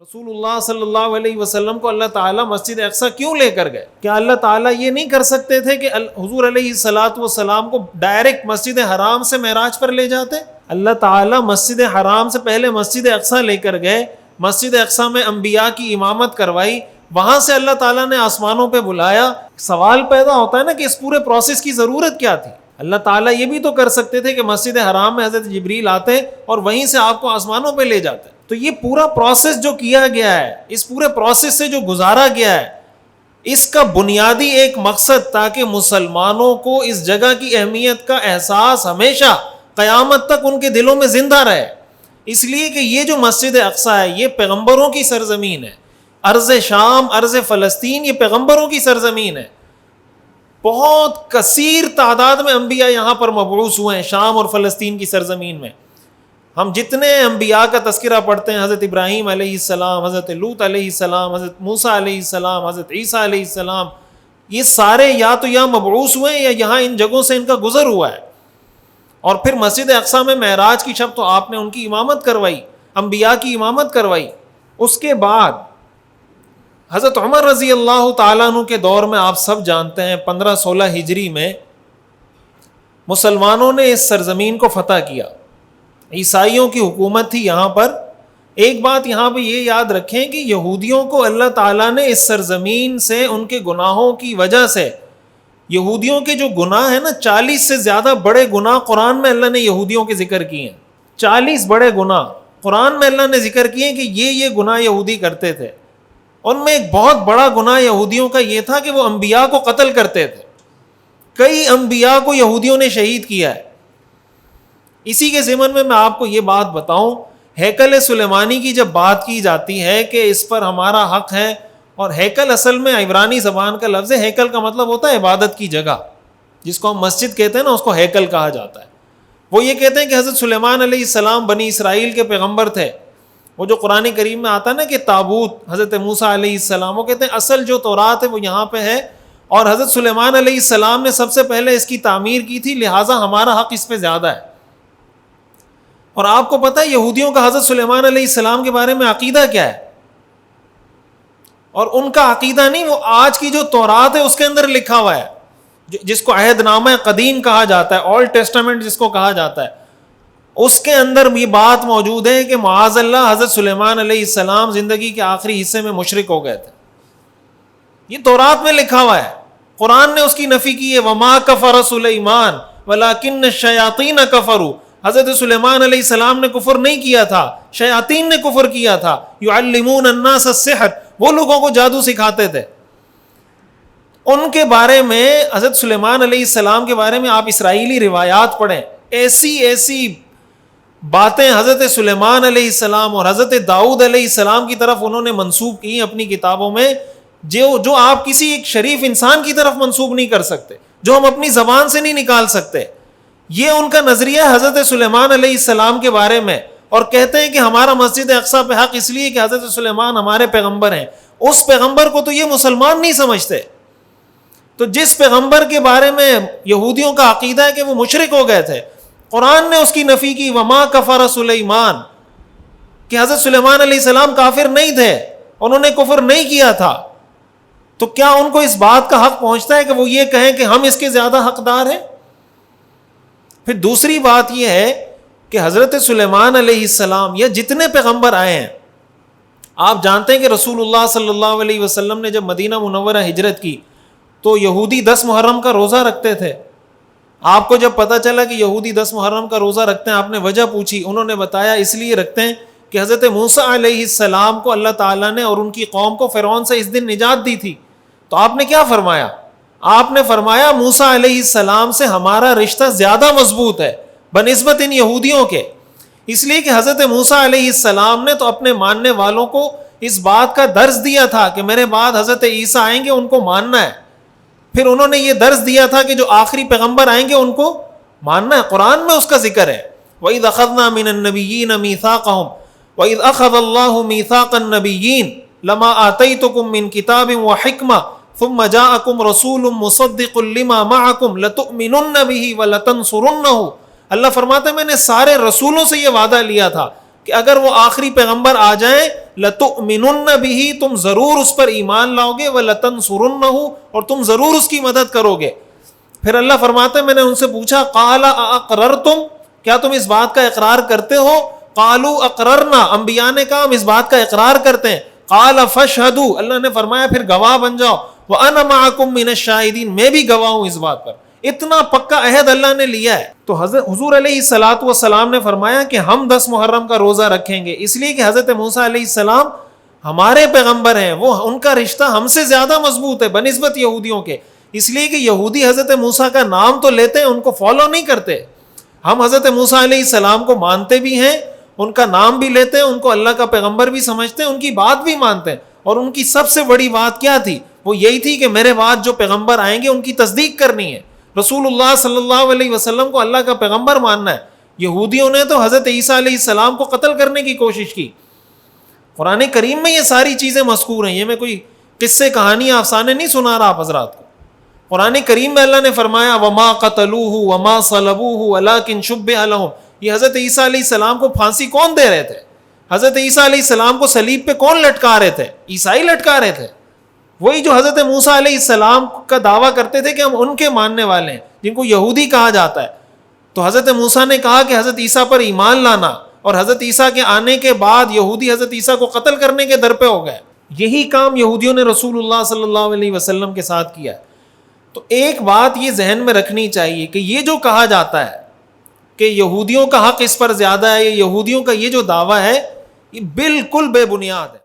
رسول اللہ صلی اللہ علیہ وسلم کو اللہ تعالیٰ مسجد اقصی کیوں لے کر گئے؟ کیا اللہ تعالیٰ یہ نہیں کر سکتے تھے کہ حضور علیہ الصلاۃ والسلام کو ڈائریکٹ مسجد حرام سے معراج پر لے جاتے؟ اللہ تعالیٰ مسجد حرام سے پہلے مسجد اقصی لے کر گئے، مسجد اقصی میں انبیاء کی امامت کروائی، وہاں سے اللہ تعالیٰ نے آسمانوں پہ بلایا۔ سوال پیدا ہوتا ہے نا کہ اس پورے پروسیس کی ضرورت کیا تھی؟ اللہ تعالیٰ یہ بھی تو کر سکتے تھے کہ مسجد حرام میں حضرت جبریل آتے اور وہیں سے آپ کو آسمانوں پہ لے جاتے۔ تو یہ پورا پروسیس جو کیا گیا ہے، اس پورے پروسیس سے جو گزارا گیا ہے، اس کا بنیادی ایک مقصد تاکہ مسلمانوں کو اس جگہ کی اہمیت کا احساس ہمیشہ قیامت تک ان کے دلوں میں زندہ رہے۔ اس لیے کہ یہ جو مسجد اقصی ہے یہ پیغمبروں کی سرزمین ہے، ارض شام، ارض فلسطین، یہ پیغمبروں کی سرزمین ہے۔ بہت کثیر تعداد میں انبیاء یہاں پر مبعوث ہوئے ہیں شام اور فلسطین کی سرزمین میں۔ ہم جتنے انبیاء کا تذکرہ پڑھتے ہیں، حضرت ابراہیم علیہ السلام، حضرت لوط علیہ السلام، حضرت موسیٰ علیہ السلام، حضرت عیسیٰ علیہ السلام، یہ سارے یا تو یہاں مبعوث ہوئے ہیں یا یہاں ان جگہوں سے ان کا گزر ہوا ہے۔ اور پھر مسجد اقصی میں معراج کی شب تو آپ نے ان کی امامت کروائی، انبیاء کی امامت کروائی۔ اس کے بعد حضرت عمر رضی اللہ تعالیٰ عنہ کے دور میں آپ سب جانتے ہیں 1516 ہجری میں مسلمانوں نے اس سرزمین کو فتح کیا، عیسائیوں کی حکومت تھی یہاں پر۔ ایک بات یہاں پہ یہ یاد رکھیں کہ یہودیوں کو اللہ تعالیٰ نے اس سرزمین سے ان کے گناہوں کی وجہ سے، یہودیوں کے جو گناہ ہیں نا، 40 سے زیادہ بڑے گناہ قرآن میں اللہ نے یہودیوں کے ذکر کیے ہیں۔ 40 بڑے گناہ قرآن میں اللہ نے ذکر کیے کہ یہ گناہ یہودی کرتے تھے۔ ان میں ایک بہت بڑا گناہ یہودیوں کا یہ تھا کہ وہ انبیاء کو قتل کرتے تھے۔ کئی انبیاء کو یہودیوں نے شہید کیا ہے۔ اسی کے ضمن میں آپ کو یہ بات بتاؤں، ہیکل سلیمانی کی جب بات کی جاتی ہے کہ اس پر ہمارا حق ہے، اور ہیکل اصل میں عبرانی زبان کا لفظ ہے، ہیکل کا مطلب ہوتا ہے عبادت کی جگہ، جس کو ہم مسجد کہتے ہیں نا، اس کو ہیکل کہا جاتا ہے۔ وہ یہ کہتے ہیں کہ حضرت سلیمان علیہ السلام بنی اسرائیل کے پیغمبر تھے۔ وہ جو قرآن کریم میں آتا ہے نا کہ تابوت حضرت موسیٰ علیہ السلام، وہ کہتے ہیں اصل جو تورات ہے وہ یہاں پہ ہے، اور حضرت سلیمان علیہ السلام نے سب سے پہلے اس کی تعمیر کی تھی، لہٰذا ہمارا حق اس پہ زیادہ ہے۔ اور آپ کو پتہ ہے یہودیوں کا حضرت سلیمان علیہ السلام کے بارے میں عقیدہ کیا ہے؟ اور ان کا عقیدہ نہیں، وہ آج کی جو تورات ہے اس کے اندر لکھا ہوا ہے، جس کو عہد نامہ قدیم کہا جاتا ہے، اولڈ ٹیسٹامنٹ جس کو کہا جاتا ہے، اس کے اندر یہ بات موجود ہے کہ معاذ اللہ حضرت سلیمان علیہ السلام زندگی کے آخری حصے میں مشرک ہو گئے تھے۔ یہ تورات میں لکھا ہوا ہے، قرآن نے اس کی نفی کی ہے، وما کفر سلیمان ولکن الشیاطین کفروا۔ حضرت سلیمان علیہ السلام نے کفر نہیں کیا تھا، شیاطین نے کفر کیا تھا۔ یعلمون الناس السحر، وہ لوگوں کو جادو سکھاتے تھے۔ ان کے بارے میں، حضرت سلیمان علیہ السلام کے بارے میں آپ اسرائیلی روایات پڑھیں، ایسی باتیں حضرت سلیمان علیہ السلام اور حضرت داؤد علیہ السلام کی طرف انہوں نے منسوب کی اپنی کتابوں میں، جو آپ کسی ایک شریف انسان کی طرف منسوب نہیں کر سکتے، جو ہم اپنی زبان سے نہیں نکال سکتے۔ یہ ان کا نظریہ حضرت سلیمان علیہ السلام کے بارے میں، اور کہتے ہیں کہ ہمارا مسجد اقصی پہ حق اس لیے کہ حضرت سلیمان ہمارے پیغمبر ہیں۔ اس پیغمبر کو تو یہ مسلمان نہیں سمجھتے۔ تو جس پیغمبر کے بارے میں یہودیوں کا عقیدہ ہے کہ وہ مشرک ہو گئے تھے، قرآن نے اس کی نفی کی، وما کفر سلیمان، کہ حضرت سلیمان علیہ السلام کافر نہیں تھے، انہوں نے کفر نہیں کیا تھا۔ تو کیا ان کو اس بات کا حق پہنچتا ہے کہ وہ یہ کہیں کہ ہم اس کے زیادہ حقدار ہیں؟ پھر دوسری بات یہ ہے کہ حضرت سلیمان علیہ السلام یا جتنے پیغمبر آئے ہیں، آپ جانتے ہیں کہ رسول اللہ صلی اللہ علیہ وسلم نے جب مدینہ منورہ ہجرت کی تو یہودی 10 محرم کا روزہ رکھتے تھے۔ آپ کو جب پتہ چلا کہ یہودی 10 محرم کا روزہ رکھتے ہیں، آپ نے وجہ پوچھی، انہوں نے بتایا اس لیے رکھتے ہیں کہ حضرت موسیٰ علیہ السلام کو اللہ تعالیٰ نے اور ان کی قوم کو فرعون سے اس دن نجات دی تھی۔ تو آپ نے کیا فرمایا؟ آپ نے فرمایا موسیٰ علیہ السلام سے ہمارا رشتہ زیادہ مضبوط ہے بنسبت ان یہودیوں کے، اس لیے کہ حضرت موسیٰ علیہ السلام نے تو اپنے ماننے والوں کو اس بات کا درس دیا تھا کہ میرے بعد حضرت عیسیٰ آئیں گے، ان کو ماننا ہے۔ پھر انہوں نے یہ درس دیا تھا کہ جو آخری پیغمبر آئیں گے ان کو ماننا ہے۔ قرآن میں اس کا ذکر ہے، وَإِذْ أَخَذْنَا مِنَ النَّبِيِّينَ مِيثَاقَهُمْ وَإِذْ أَخَذَ اللَّهُ مِيثَاقَ النَّبِيِّينَ لَمَا آتَيْتُكُم مِّن كِتَابٍ وَحِكْمَةٍ ثم جاءكم رسول مصدق لما معكم لتؤمنن به ولتنصرنه۔ اللہ فرماتے ہیں میں نے سارے رسولوں سے یہ وعدہ لیا تھا، کہ اگر وہ آخری پیغمبر آ جائیں لَتُؤْمِنُنَّ بِهِ، تم ضرور اس پر ایمان لاؤ گے، وَلَتَنْصُرُنَّهُ، اور تم ضرور اس کی مدد کرو گے۔ پھر اللہ فرماتے ہیں میں نے ان سے پوچھا قَالَ أَأَقْرَرْتُمْ، کیا تم اس بات کا اقرار کرتے ہو؟ قَالُوا أَقْرَرْنَا، انبیاء نے کہا ہم اس بات کا اقرار کرتے ہیں۔ قَالَ فَاشْهَدُوا، اللہ نے فرمایا پھر گواہ بن جاؤ، وَأَنَا مَعَكُمْ مِنَ الشَّاهِدِينَ، میں بھی گواہ ہوں اس بات پر۔ اتنا پکا عہد اللہ نے لیا ہے۔ تو حضور علیہ السلام نے فرمایا کہ ہم 10 محرم کا روزہ رکھیں گے، اس لیے کہ حضرت موسیٰ علیہ السلام ہمارے پیغمبر ہیں، وہ ان کا رشتہ ہم سے زیادہ مضبوط ہے بنسبت یہودیوں کے، اس لیے کہ یہودی حضرت موسیٰ کا نام تو لیتے ہیں، ان کو فالو نہیں کرتے۔ ہم حضرت موسیٰ علیہ السلام کو مانتے بھی ہیں، ان کا نام بھی لیتے ہیں، ان کو اللہ کا پیغمبر بھی سمجھتے ہیں، ان کی بات بھی مانتے ہیں۔ اور ان کی سب سے بڑی بات کیا تھی؟ وہ یہی تھی کہ میرے بعد جو پیغمبر آئیں گے ان کی تصدیق کرنی ہے، رسول اللہ صلی اللہ علیہ وسلم کو اللہ کا پیغمبر ماننا ہے۔ یہودیوں نے تو حضرت عیسیٰ علیہ السلام کو قتل کرنے کی کوشش کی۔ قرآن کریم میں یہ ساری چیزیں مذکور ہیں، یہ میں کوئی قصے کہانی افسانے نہیں سنا رہا آپ حضرات کو۔ قرآن کریم میں اللہ نے فرمایا وما قتلوہ وما صلبوہ ولکن شبہ لہم، یہ حضرت عیسیٰ علیہ السلام کو پھانسی کون دے رہے تھے؟ حضرت عیسیٰ علیہ السلام کو صلیب پہ کون لٹکا رہے تھے؟ عیسائی لٹکا رہے تھے، وہی جو حضرت موسیٰ علیہ السلام کا دعویٰ کرتے تھے کہ ہم ان کے ماننے والے ہیں، جن کو یہودی کہا جاتا ہے۔ تو حضرت موسیٰ نے کہا کہ حضرت عیسیٰ پر ایمان لانا، اور حضرت عیسیٰ کے آنے کے بعد یہودی حضرت عیسیٰ کو قتل کرنے کے در پہ ہو گئے۔ یہی کام یہودیوں نے رسول اللہ صلی اللہ علیہ وسلم کے ساتھ کیا ہے۔ تو ایک بات یہ ذہن میں رکھنی چاہیے کہ یہ جو کہا جاتا ہے کہ یہودیوں کا حق اس پر زیادہ ہے، یہودیوں کا یہ جو دعویٰ ہے یہ بالکل بے بنیاد ہے۔